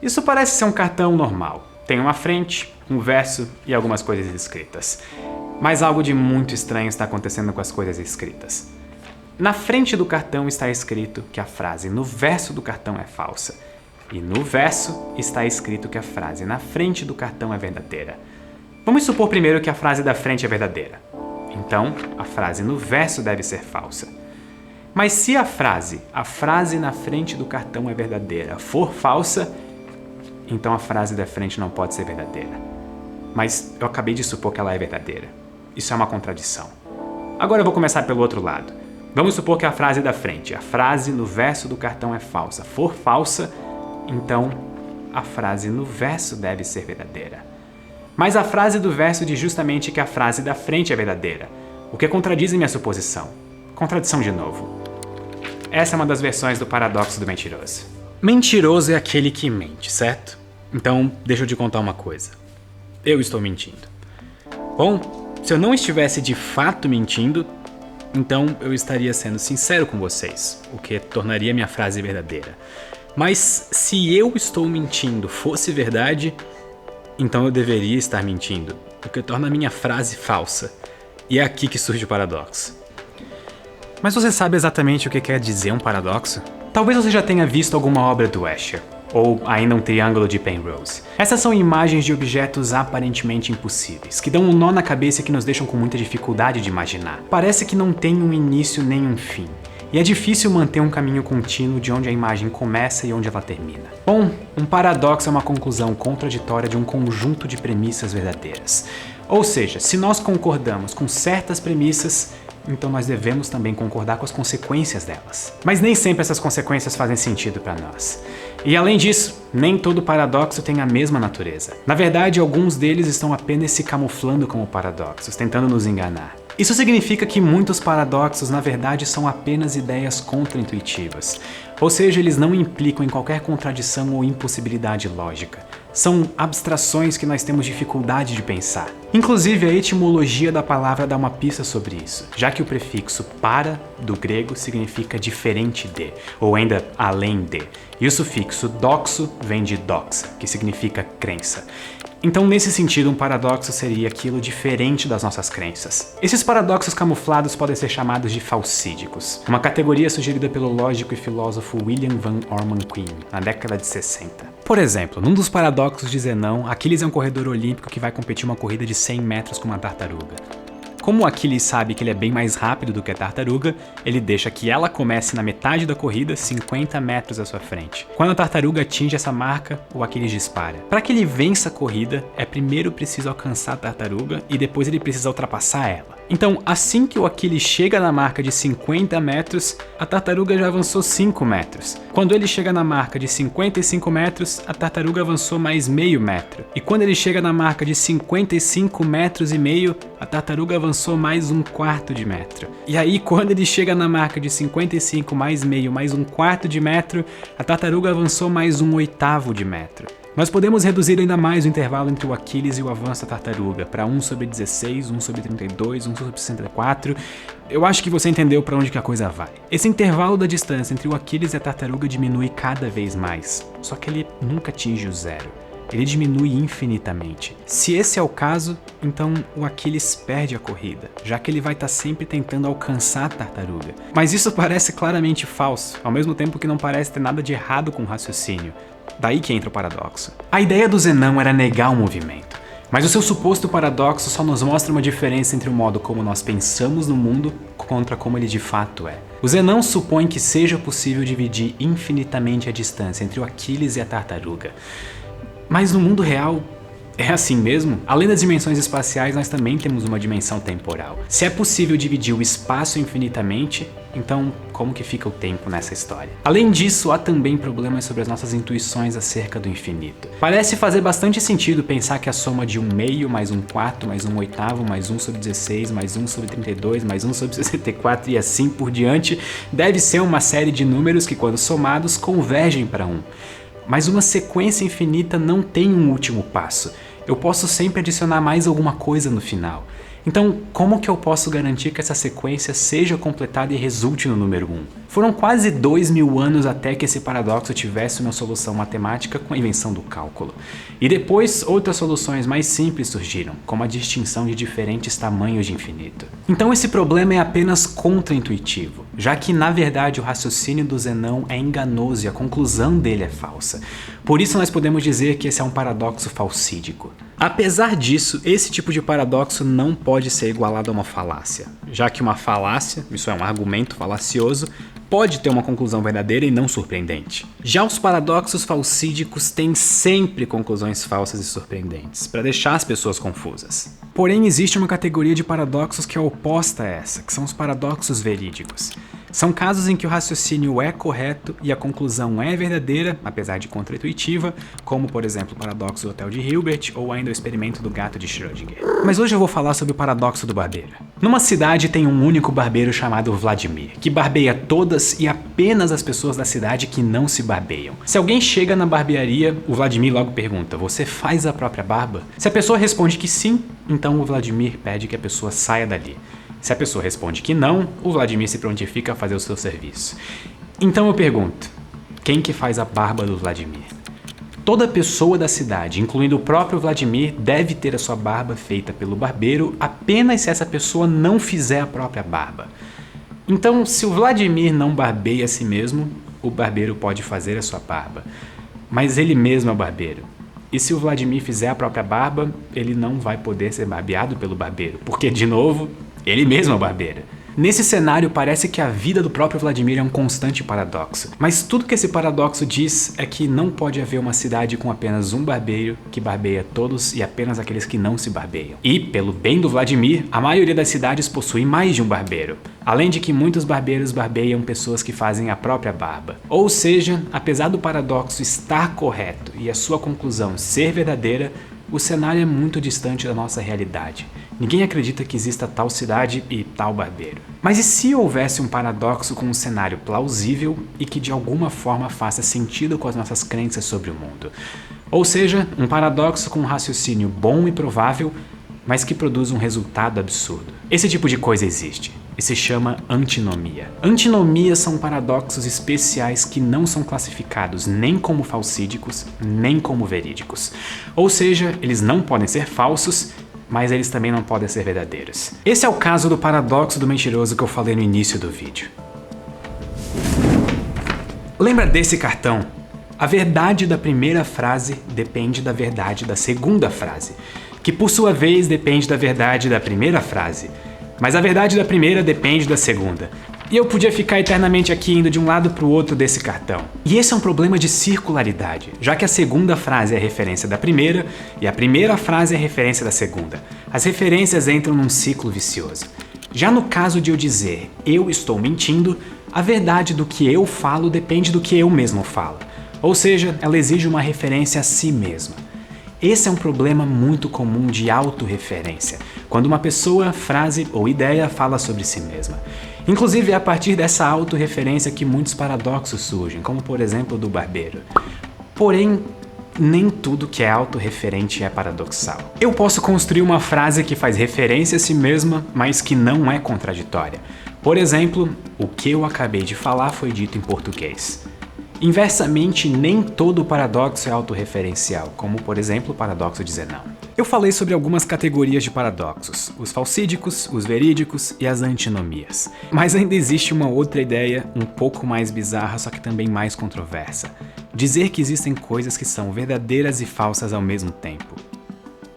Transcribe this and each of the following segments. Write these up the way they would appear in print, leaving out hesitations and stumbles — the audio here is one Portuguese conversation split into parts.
Isso parece ser um cartão normal. Tem uma frente, um verso e algumas coisas escritas. Mas algo de muito estranho está acontecendo com as coisas escritas. Na frente do cartão está escrito que a frase no verso do cartão é falsa. E no verso está escrito que a frase na frente do cartão é verdadeira. Vamos supor primeiro que a frase da frente é verdadeira. Então, a frase no verso deve ser falsa. Mas se a frase na frente do cartão é verdadeira, for falsa, então a frase da frente não pode ser verdadeira. Mas eu acabei de supor que ela é verdadeira. Isso é uma contradição. Agora eu vou começar pelo outro lado. Vamos supor que a frase da frente, a frase no verso do cartão é falsa. For falsa, então a frase no verso deve ser verdadeira. Mas a frase do verso diz justamente que a frase da frente é verdadeira, o que contradiz minha suposição. Contradição de novo. Essa é uma das versões do paradoxo do mentiroso. Mentiroso é aquele que mente, certo? Então, deixa eu te contar uma coisa. Eu estou mentindo. Bom, se eu não estivesse de fato mentindo, então eu estaria sendo sincero com vocês, o que tornaria minha frase verdadeira. Mas se eu estou mentindo fosse verdade, então eu deveria estar mentindo, o que torna a minha frase falsa. E é aqui que surge o paradoxo. Mas você sabe exatamente o que quer dizer um paradoxo? Talvez você já tenha visto alguma obra do Escher, ou ainda um triângulo de Penrose. Essas são imagens de objetos aparentemente impossíveis, que dão um nó na cabeça e que nos deixam com muita dificuldade de imaginar. Parece que não tem um início nem um fim, e é difícil manter um caminho contínuo de onde a imagem começa e onde ela termina. Bom, um paradoxo é uma conclusão contraditória de um conjunto de premissas verdadeiras. Ou seja, se nós concordamos com certas premissas, então nós devemos também concordar com as consequências delas. Mas nem sempre essas consequências fazem sentido para nós. E além disso, nem todo paradoxo tem a mesma natureza. Na verdade, alguns deles estão apenas se camuflando como paradoxos, tentando nos enganar. Isso significa que muitos paradoxos, na verdade, são apenas ideias contraintuitivas. Ou seja, eles não implicam em qualquer contradição ou impossibilidade lógica. São abstrações que nós temos dificuldade de pensar. Inclusive, a etimologia da palavra dá uma pista sobre isso, já que o prefixo para, do grego, significa diferente de, ou ainda além de. E o sufixo doxo vem de doxa, que significa crença. Então, nesse sentido, um paradoxo seria aquilo diferente das nossas crenças. Esses paradoxos camuflados podem ser chamados de falsídicos, uma categoria sugerida pelo lógico e filósofo William Van Orman Quine, na década de 60. Por exemplo, num dos paradoxos de Zenão, Aquiles é um corredor olímpico que vai competir uma corrida de 100 metros com uma tartaruga. Como Aquiles sabe que ele é bem mais rápido do que a tartaruga, ele deixa que ela comece na metade da corrida, 50 metros à sua frente. Quando a tartaruga atinge essa marca, o Aquiles dispara. Para que ele vença a corrida, é primeiro preciso alcançar a tartaruga e depois ele precisa ultrapassar ela. Então, assim que o Aquiles chega na marca de 50 metros, a tartaruga já avançou 5 metros. Quando ele chega na marca de 55 metros, a tartaruga avançou mais meio metro. E quando ele chega na marca de 55 metros e meio, a tartaruga avançou mais um quarto de metro. E aí, quando ele chega na marca de 55 mais meio, mais um quarto de metro, a tartaruga avançou mais um oitavo de metro. Nós podemos reduzir ainda mais o intervalo entre o Aquiles e o avanço da tartaruga, para 1/16, 1/32, 1/64. Eu acho que você entendeu para onde que a coisa vai. Esse intervalo da distância entre o Aquiles e a tartaruga diminui cada vez mais, só que ele nunca atinge o zero. Ele diminui infinitamente. Se esse é o caso, então o Aquiles perde a corrida, já que ele vai estar sempre tentando alcançar a tartaruga. Mas isso parece claramente falso, ao mesmo tempo que não parece ter nada de errado com o raciocínio. Daí que entra o paradoxo. A ideia do Zenão era negar o movimento, mas o seu suposto paradoxo só nos mostra uma diferença entre o modo como nós pensamos no mundo contra como ele de fato é. O Zenão supõe que seja possível dividir infinitamente a distância entre o Aquiles e a tartaruga. Mas no mundo real, é assim mesmo? Além das dimensões espaciais, nós também temos uma dimensão temporal. Se é possível dividir o espaço infinitamente, então como que fica o tempo nessa história? Além disso, há também problemas sobre as nossas intuições acerca do infinito. Parece fazer bastante sentido pensar que a soma de 1/2 mais 1/4 mais 1/8 mais 1/16 mais 1/32 mais 1/64 e assim por diante deve ser uma série de números que, quando somados, convergem para 1. Mas uma sequência infinita não tem um último passo. Eu posso sempre adicionar mais alguma coisa no final. Então, como que eu posso garantir que essa sequência seja completada e resulte no número 1? Foram quase 2000 anos até que esse paradoxo tivesse uma solução matemática com a invenção do cálculo. E depois, outras soluções mais simples surgiram, como a distinção de diferentes tamanhos de infinito. Então esse problema é apenas contraintuitivo, já que na verdade o raciocínio do Zenão é enganoso e a conclusão dele é falsa. Por isso nós podemos dizer que esse é um paradoxo falsídico. Apesar disso, esse tipo de paradoxo não pode ser igualado a uma falácia, já que uma falácia, isso é um argumento falacioso, pode ter uma conclusão verdadeira e não surpreendente. Já os paradoxos falsídicos têm sempre conclusões falsas e surpreendentes, para deixar as pessoas confusas. Porém, existe uma categoria de paradoxos que é oposta a essa, que são os paradoxos verídicos. São casos em que o raciocínio é correto e a conclusão é verdadeira, apesar de contraintuitiva, como por exemplo o paradoxo do Hotel de Hilbert ou ainda o experimento do gato de Schrödinger. Mas hoje eu vou falar sobre o paradoxo do barbeiro. Numa cidade tem um único barbeiro chamado Vladimir, que barbeia todas e apenas as pessoas da cidade que não se barbeiam. Se alguém chega na barbearia, o Vladimir logo pergunta: "Você faz a própria barba?" Se a pessoa responde que sim, então o Vladimir pede que a pessoa saia dali. Se a pessoa responde que não, o Vladimir se prontifica a fazer o seu serviço. Então eu pergunto, quem que faz a barba do Vladimir? Toda pessoa da cidade, incluindo o próprio Vladimir, deve ter a sua barba feita pelo barbeiro apenas se essa pessoa não fizer a própria barba. Então, se o Vladimir não barbeia a si mesmo, o barbeiro pode fazer a sua barba. Mas ele mesmo é o barbeiro. E se o Vladimir fizer a própria barba, ele não vai poder ser barbeado pelo barbeiro, porque, de novo, ele mesmo é o barbeiro. Nesse cenário, parece que a vida do próprio Vladimir é um constante paradoxo. Mas tudo que esse paradoxo diz é que não pode haver uma cidade com apenas um barbeiro que barbeia todos e apenas aqueles que não se barbeiam. E, pelo bem do Vladimir, a maioria das cidades possui mais de um barbeiro. Além de que muitos barbeiros barbeiam pessoas que fazem a própria barba. Ou seja, apesar do paradoxo estar correto e a sua conclusão ser verdadeira, o cenário é muito distante da nossa realidade. Ninguém acredita que exista tal cidade e tal barbeiro. Mas e se houvesse um paradoxo com um cenário plausível e que de alguma forma faça sentido com as nossas crenças sobre o mundo? Ou seja, um paradoxo com um raciocínio bom e provável, mas que produz um resultado absurdo. Esse tipo de coisa existe e se chama antinomia. Antinomias são paradoxos especiais que não são classificados nem como falsídicos, nem como verídicos. Ou seja, eles não podem ser falsos, mas eles também não podem ser verdadeiros. Esse é o caso do paradoxo do mentiroso que eu falei no início do vídeo. Lembra desse cartão? A verdade da primeira frase depende da verdade da segunda frase, que por sua vez depende da verdade da primeira frase, mas a verdade da primeira depende da segunda. E eu podia ficar eternamente aqui indo de um lado para o outro desse cartão. E esse é um problema de circularidade, já que a segunda frase é a referência da primeira e a primeira frase é a referência da segunda. As referências entram num ciclo vicioso. Já no caso de eu dizer "eu estou mentindo", a verdade do que eu falo depende do que eu mesmo falo. Ou seja, ela exige uma referência a si mesma. Esse é um problema muito comum de autorreferência, quando uma pessoa, frase ou ideia fala sobre si mesma. Inclusive é a partir dessa autorreferência que muitos paradoxos surgem, como por exemplo o do barbeiro. Porém, nem tudo que é autorreferente é paradoxal. Eu posso construir uma frase que faz referência a si mesma, mas que não é contraditória. Por exemplo, o que eu acabei de falar foi dito em português. Inversamente, nem todo paradoxo é autorreferencial, como por exemplo o paradoxo de Zenão. Eu falei sobre algumas categorias de paradoxos, os falsídicos, os verídicos e as antinomias. Mas ainda existe uma outra ideia um pouco mais bizarra, só que também mais controversa. Dizer que existem coisas que são verdadeiras e falsas ao mesmo tempo.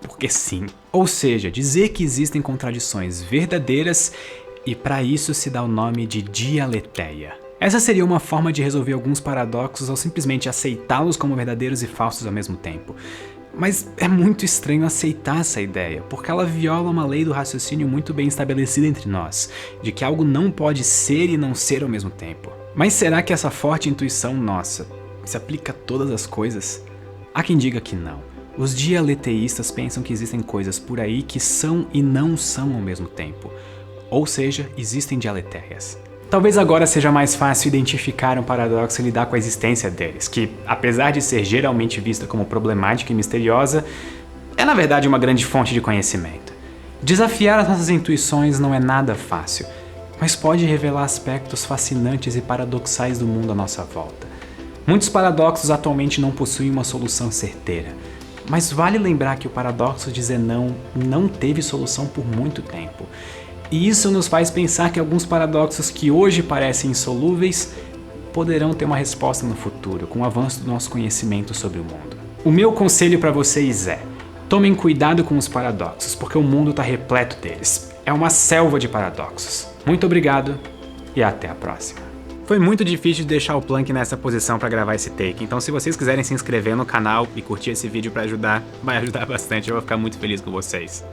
Porque sim. Ou seja, dizer que existem contradições verdadeiras e para isso se dá o nome de dialeteia. Essa seria uma forma de resolver alguns paradoxos ao simplesmente aceitá-los como verdadeiros e falsos ao mesmo tempo. Mas é muito estranho aceitar essa ideia, porque ela viola uma lei do raciocínio muito bem estabelecida entre nós, de que algo não pode ser e não ser ao mesmo tempo. Mas será que essa forte intuição nossa se aplica a todas as coisas? Há quem diga que não. Os dialeteístas pensam que existem coisas por aí que são e não são ao mesmo tempo. Ou seja, existem dialeteias. Talvez agora seja mais fácil identificar um paradoxo e lidar com a existência deles, que, apesar de ser geralmente vista como problemática e misteriosa, é na verdade uma grande fonte de conhecimento. Desafiar as nossas intuições não é nada fácil, mas pode revelar aspectos fascinantes e paradoxais do mundo à nossa volta. Muitos paradoxos atualmente não possuem uma solução certeira, mas vale lembrar que o paradoxo de Zenão não teve solução por muito tempo. E isso nos faz pensar que alguns paradoxos que hoje parecem insolúveis poderão ter uma resposta no futuro, com o avanço do nosso conhecimento sobre o mundo. O meu conselho para vocês é: tomem cuidado com os paradoxos, porque o mundo está repleto deles. É uma selva de paradoxos. Muito obrigado e até a próxima. Foi muito difícil de deixar o Plank nessa posição para gravar esse take, então se vocês quiserem se inscrever no canal e curtir esse vídeo para ajudar, vai ajudar bastante, eu vou ficar muito feliz com vocês.